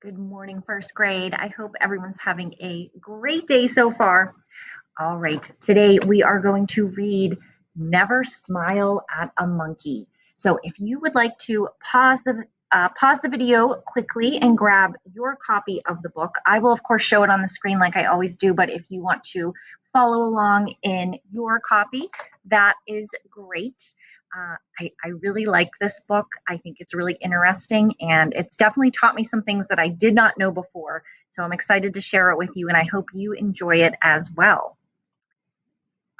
Good morning, first grade. I hope everyone's having a great day so far. All right, today we are going to read Never Smile at a Monkey. So if you would like to pause the video quickly and grab your copy of the book, I will of course show it on the screen like I always do, but if you want to follow along in your copy, that is great. I really like this book. I think it's really interesting and it's definitely taught me some things that I did not know before. So I'm excited to share it with you and I hope you enjoy it as well.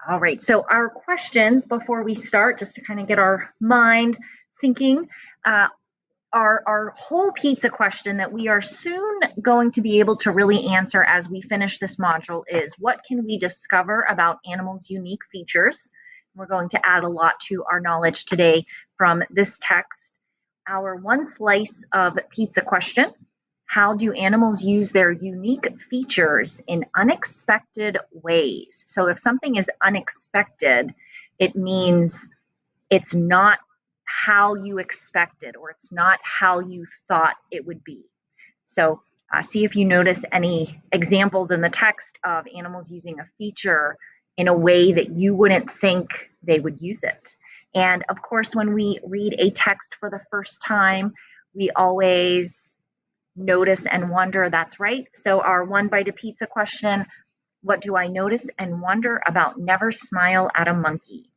All right, so our questions before we start, just to kind of get our mind thinking, uh, our whole pizza question that we are soon going to be able to really answer as we finish this module is what can we discover about animals' unique features? We're going to add a lot to our knowledge today from this text. Our one slice of pizza question: how do animals use their unique features in unexpected ways? So if something is unexpected, it means it's not how you expected or it's not how you thought it would be. So see if you notice any examples in the text of animals using a feature in a way that you wouldn't think they would use it. And of course, when we read a text for the first time, we always notice and wonder. That's right. So our one bite of pizza question: what do I notice and wonder about Never Smile at a Monkey?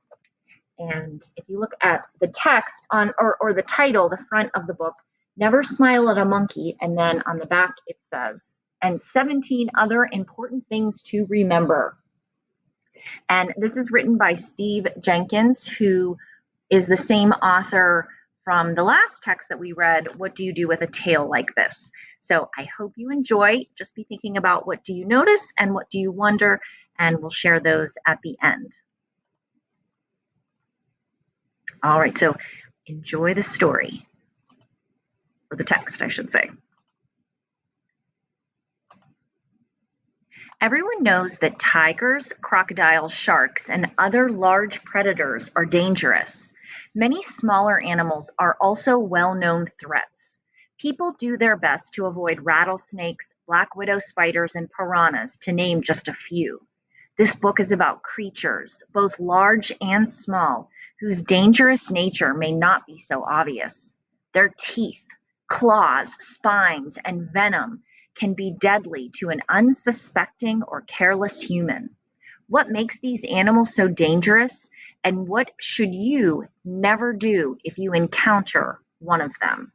And if you look at the text on or the title, the front of the book, Never Smile at a Monkey, and then on the back it says, and 17 other important things to remember. And this is written by Steve Jenkins, who is the same author from the last text that we read, What Do You Do with a Tale Like This? So I hope you enjoy. Just be thinking about what do you notice and what do you wonder, and we'll share those at the end. All right, so enjoy the story, or the text, I should say. Everyone knows that tigers, crocodiles, sharks, and other large predators are dangerous. Many smaller animals are also well-known threats. People do their best to avoid rattlesnakes, black widow spiders, and piranhas, to name just a few. This book is about creatures, both large and small, whose dangerous nature may not be so obvious. Their teeth, claws, spines, and venom can be deadly to an unsuspecting or careless human. What makes these animals so dangerous, and what should you never do if you encounter one of them?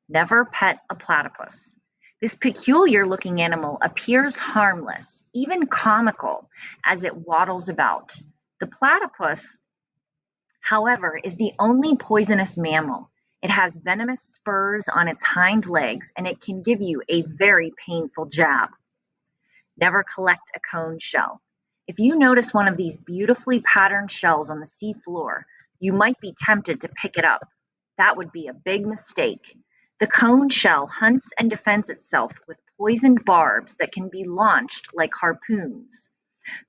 Never pet a platypus. This peculiar looking animal appears harmless, even comical, as it waddles about. The platypus, however, is the only poisonous mammal. It has venomous spurs on its hind legs and it can give you a very painful jab. Never collect a cone shell. If you notice one of these beautifully patterned shells on the sea floor, you might be tempted to pick it up. That would be a big mistake. The cone shell hunts and defends itself with poisoned barbs that can be launched like harpoons.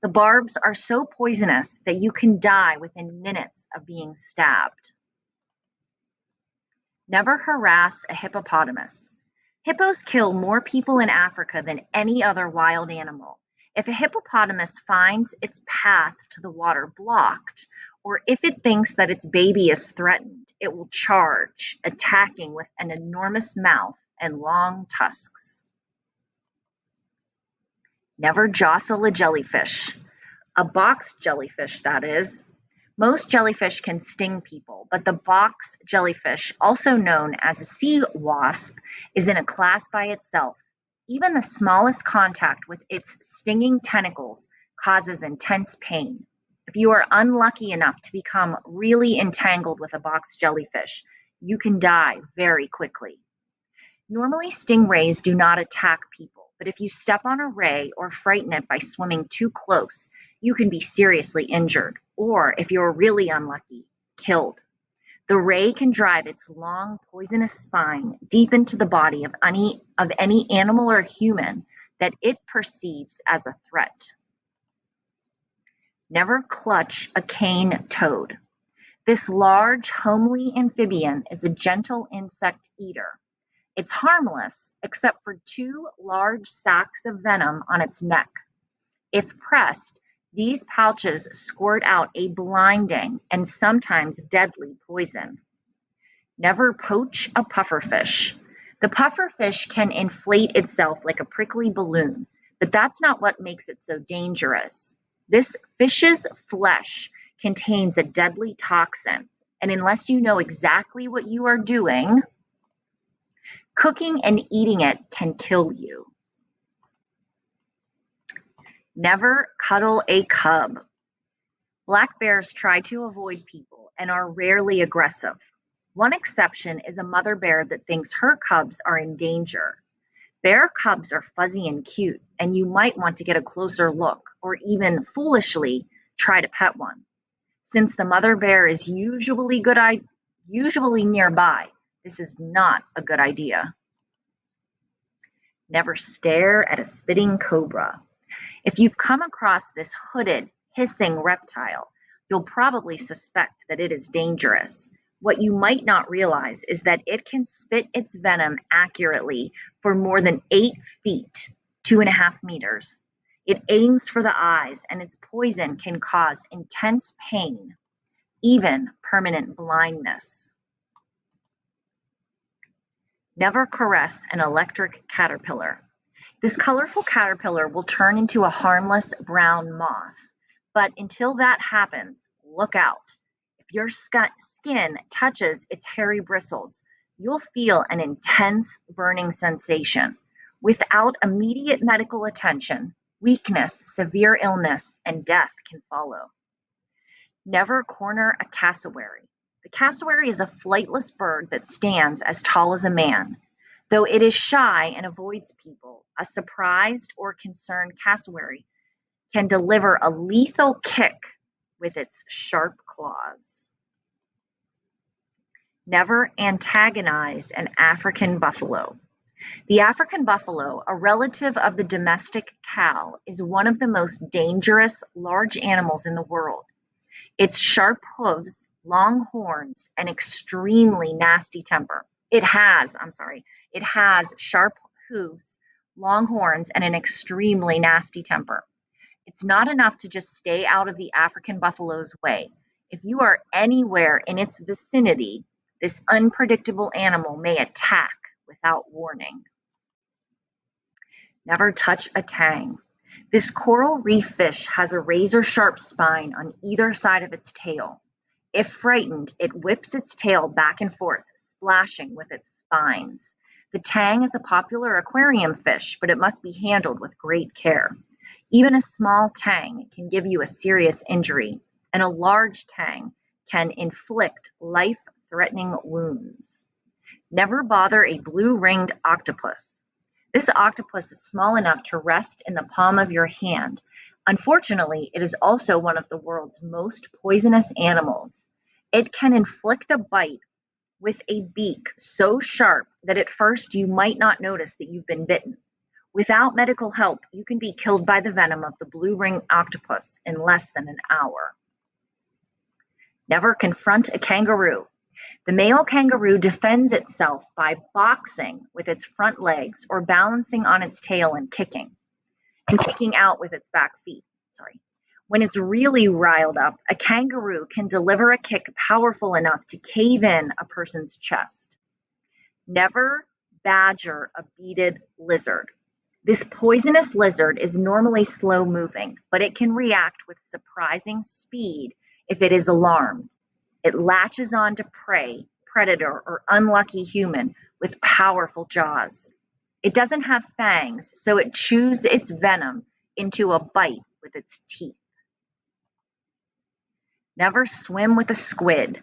The barbs are so poisonous that you can die within minutes of being stabbed. Never harass a hippopotamus. Hippos kill more people in Africa than any other wild animal. If a hippopotamus finds its path to the water blocked, or if it thinks that its baby is threatened, it will charge, attacking with an enormous mouth and long tusks. Never jostle a jellyfish. A box jellyfish, that is. Most jellyfish can sting people, but the box jellyfish, also known as a sea wasp, is in a class by itself. Even the smallest contact with its stinging tentacles causes intense pain. If you are unlucky enough to become really entangled with a box jellyfish, you can die very quickly. Normally, stingrays do not attack people, but if you step on a ray or frighten it by swimming too close, you can be seriously injured, or if you're really unlucky, killed. The ray can drive its long, poisonous spine deep into the body of any animal or human that it perceives as a threat. Never clutch a cane toad. This large, homely amphibian is a gentle insect eater. It's harmless except for two large sacs of venom on its neck. If pressed, these pouches squirt out a blinding and sometimes deadly poison. Never poach a pufferfish. The pufferfish can inflate itself like a prickly balloon, but that's not what makes it so dangerous. This fish's flesh contains a deadly toxin, and unless you know exactly what you are doing, cooking and eating it can kill you. Never cuddle a cub. Black bears try to avoid people and are rarely aggressive. One exception is a mother bear that thinks her cubs are in danger. Bear cubs are fuzzy and cute, and you might want to get a closer look or even foolishly try to pet one. Since the mother bear is usually nearby, this is not a good idea. Never stare at a spitting cobra. If you've come across this hooded, hissing reptile, you'll probably suspect that it is dangerous. What you might not realize is that it can spit its venom accurately for more than 8 feet, 2.5 meters. It aims for the eyes, and its poison can cause intense pain, even permanent blindness. Never caress an electric caterpillar. This colorful caterpillar will turn into a harmless brown moth, but until that happens, look out. If your skin touches its hairy bristles, you'll feel an intense burning sensation. Without immediate medical attention, weakness, severe illness, and death can follow. Never corner a cassowary. The cassowary is a flightless bird that stands as tall as a man. Though it is shy and avoids people, a surprised or concerned cassowary can deliver a lethal kick with its sharp claws. Never antagonize an African buffalo. The African buffalo, a relative of the domestic cow, is one of the most dangerous large animals in the world. Its sharp hooves, long horns, and extremely nasty temper. It has sharp hooves, long horns, and an extremely nasty temper. It's not enough to just stay out of the African buffalo's way. If you are anywhere in its vicinity, this unpredictable animal may attack without warning. Never touch a tang. This coral reef fish has a razor-sharp spine on either side of its tail. If frightened, it whips its tail back and forth, splashing with its spines. The tang is a popular aquarium fish, but it must be handled with great care. Even a small tang can give you a serious injury, and a large tang can inflict life-threatening wounds. Never bother a blue-ringed octopus. This octopus is small enough to rest in the palm of your hand. Unfortunately, it is also one of the world's most poisonous animals. It can inflict a bite with a beak so sharp that at first you might not notice that you've been bitten. Without medical help, you can be killed by the venom of the blue-ringed octopus in less than an hour. Never confront a kangaroo. The male kangaroo defends itself by boxing with its front legs or balancing on its tail and kicking out with its back feet. When it's really riled up, a kangaroo can deliver a kick powerful enough to cave in a person's chest. Never badger a beaded lizard. This poisonous lizard is normally slow moving, but it can react with surprising speed if it is alarmed. It latches on to prey, predator, or unlucky human with powerful jaws. It doesn't have fangs, so it chews its venom into a bite with its teeth. Never swim with a squid,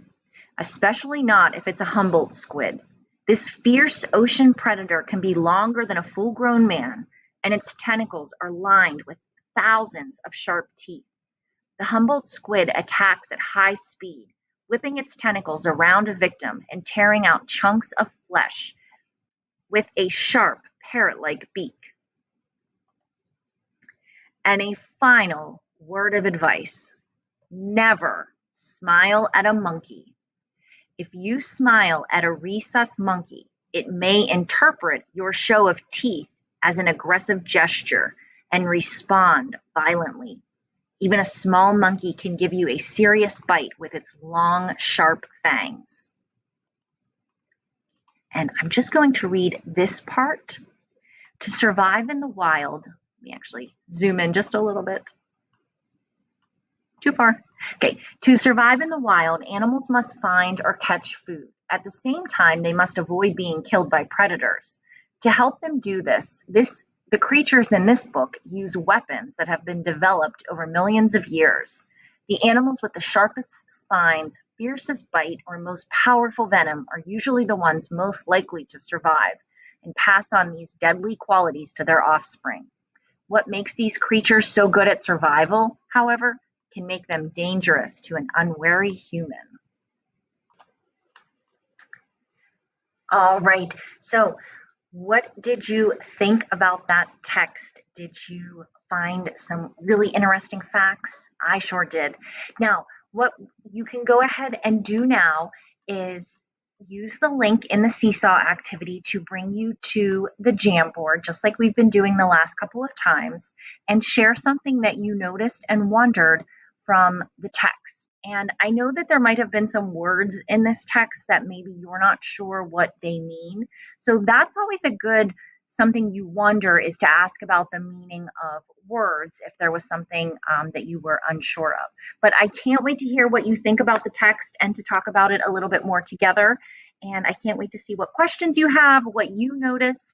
especially not if it's a Humboldt squid. This fierce ocean predator can be longer than a full-grown man, and its tentacles are lined with thousands of sharp teeth. The Humboldt squid attacks at high speed, whipping its tentacles around a victim and tearing out chunks of flesh with a sharp, parrot-like beak. And a final word of advice: never smile at a monkey. If you smile at a rhesus monkey, It may interpret your show of teeth as an aggressive gesture and respond violently. Even a small monkey can give you a serious bite with its long, sharp fangs. And I'm just going to read this part. To survive in the wild, let me actually zoom in just a little bit. Too far. Okay, to survive in the wild, animals must find or catch food. At the same time, they must avoid being killed by predators. To help them do this, the creatures in this book use weapons that have been developed over millions of years. The animals with the sharpest spines, fiercest bite, or most powerful venom are usually the ones most likely to survive and pass on these deadly qualities to their offspring. What makes these creatures so good at survival, however, can make them dangerous to an unwary human. All right, so what did you think about that text? Did you find some really interesting facts? I sure did. Now, what you can go ahead and do now is use the link in the Seesaw activity to bring you to the Jamboard, just like we've been doing the last couple of times, and share something that you noticed and wondered from the text. And I know that there might have been some words in this text that maybe you're not sure what they mean. So that's always a good something you wonder is to ask about the meaning of words if there was something that you were unsure of. But I can't wait to hear what you think about the text and to talk about it a little bit more together. And I can't wait to see what questions you have, what you noticed,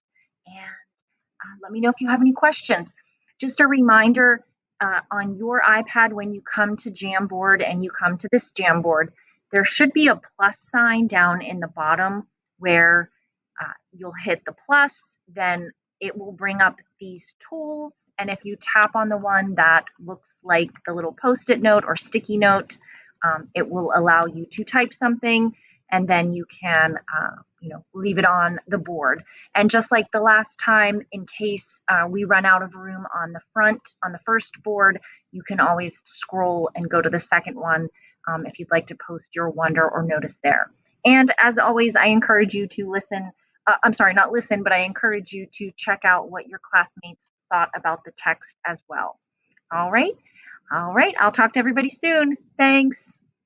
and let me know if you have any questions. Just a reminder on your iPad when you come to Jamboard and you come to this Jamboard, there should be a plus sign down in the bottom where you'll hit the plus, then it will bring up these tools. And if you tap on the one that looks like the little post-it note or sticky note, it will allow you to type something and then you can leave it on the board. And just like the last time, in case we run out of room on the first board, you can always scroll and go to the second one if you'd like to post your wonder or notice there. And as always, I encourage you to listen. I'm sorry, not listen, but I encourage you to check out what your classmates thought about the text as well. All right. All right. I'll talk to everybody soon. Thanks.